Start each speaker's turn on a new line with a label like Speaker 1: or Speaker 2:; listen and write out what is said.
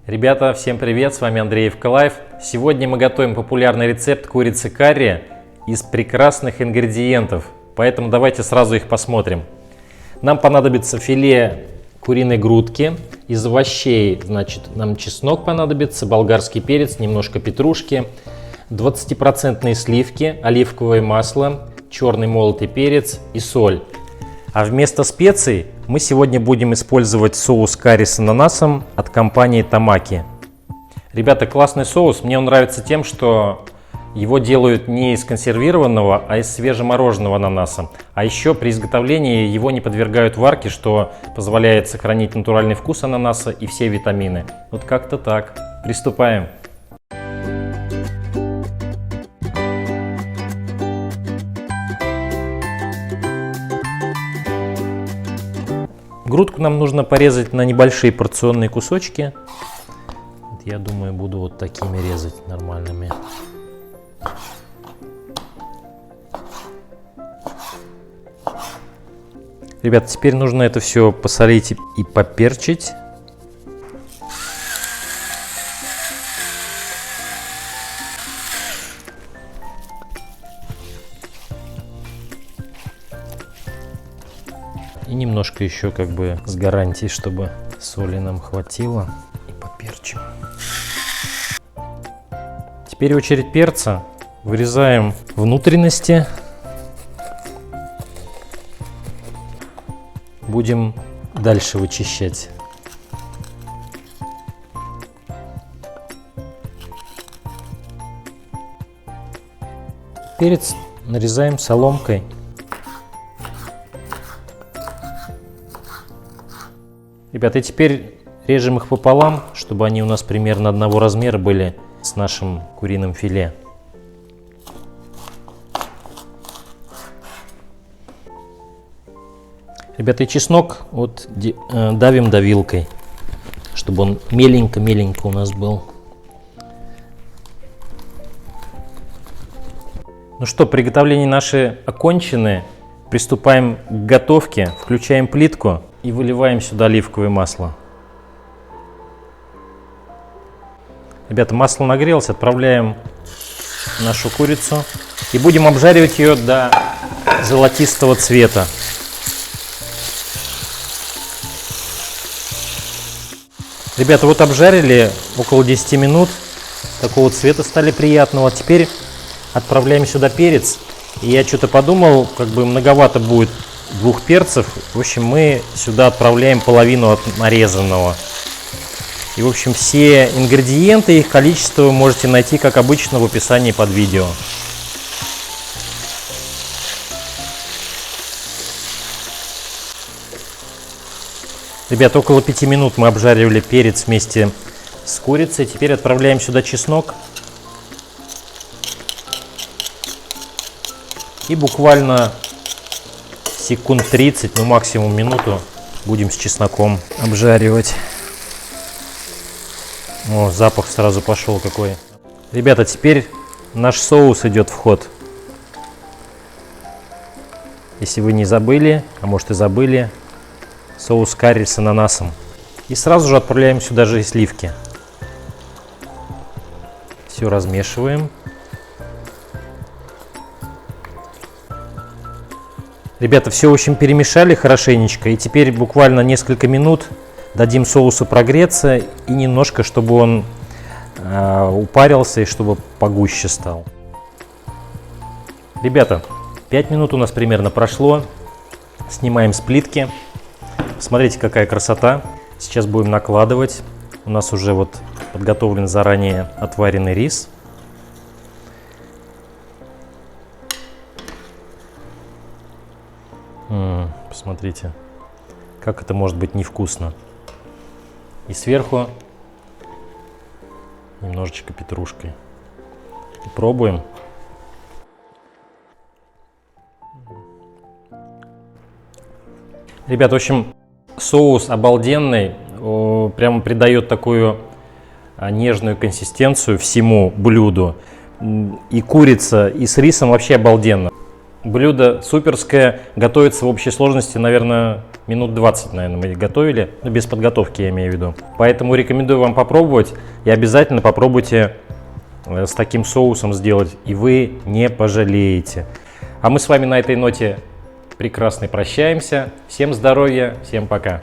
Speaker 1: Ребята, всем привет, с вами Андреевка Лайф. Сегодня мы готовим популярный рецепт курицы карри из прекрасных ингредиентов, поэтому давайте сразу их посмотрим. Нам понадобится филе куриной грудки, из овощей, значит, нам чеснок понадобится, болгарский перец, немножко петрушки, 20% сливки, оливковое масло, черный молотый перец и соль. А вместо специй мы сегодня будем использовать соус карри с ананасом от компании Тамаки. Ребята, классный соус, мне он нравится тем, что его делают не из консервированного, а из свежемороженого ананаса. А еще при изготовлении его не подвергают варке, что позволяет сохранить натуральный вкус ананаса и все витамины. Вот как-то так. Приступаем. Грудку нам нужно порезать на небольшие порционные кусочки. Я думаю, буду вот такими резать нормальными. Ребята, теперь нужно это все посолить и поперчить. И немножко еще как бы с гарантией, чтобы соли нам хватило. И поперчим. Теперь очередь перца. Вырезаем внутренности. Будем дальше вычищать. Перец нарезаем соломкой. Ребята, и теперь режем их пополам, чтобы они у нас примерно одного размера были с нашим куриным филе. Ребята, и чеснок вот давим давилкой, чтобы он меленько-меленько у нас был. Ну что, приготовления наши окончены. Приступаем к готовке. Включаем плитку и выливаем сюда оливковое масло. Ребята, масло нагрелось, отправляем нашу курицу и будем обжаривать ее до золотистого цвета. Ребята, вот обжарили около 10 минут, такого цвета стали приятного. Теперь отправляем сюда перец. И я что-то подумал, как бы многовато будет двух перцев. В общем, мы сюда отправляем половину от нарезанного. И, в общем, все ингредиенты, их количество вы можете найти, как обычно, в описании под видео. Ребята, около 5 минут мы обжаривали перец вместе с курицей. Теперь отправляем сюда чеснок. И буквально секунд 30, ну максимум минуту, будем с чесноком обжаривать. О, запах сразу пошел какой. Ребята, теперь наш соус идет в ход. Если вы не забыли, а может и забыли, соус карри с ананасом. И сразу же отправляем сюда же и сливки. Все размешиваем. Ребята, все, в общем, перемешали хорошенечко. И теперь буквально несколько минут дадим соусу прогреться. И немножко, чтобы он упарился и чтобы погуще стал. Ребята, 5 минут у нас примерно прошло. Снимаем с плитки. Смотрите, какая красота. Сейчас будем накладывать. У нас уже вот подготовлен заранее отваренный рис. Посмотрите, как это может быть невкусно. И сверху немножечко петрушкой. И пробуем. Ребят, в общем, соус обалденный. Прямо придает такую нежную консистенцию всему блюду. И курица, и с рисом вообще обалденно. блюдо суперское, готовится в общей сложности, наверное, минут 20, наверное, мы готовили, но без подготовки я имею в виду. Поэтому рекомендую вам попробовать и обязательно попробуйте с таким соусом сделать, и вы не пожалеете. А мы с вами на этой ноте прекрасной прощаемся. Всем здоровья, всем пока.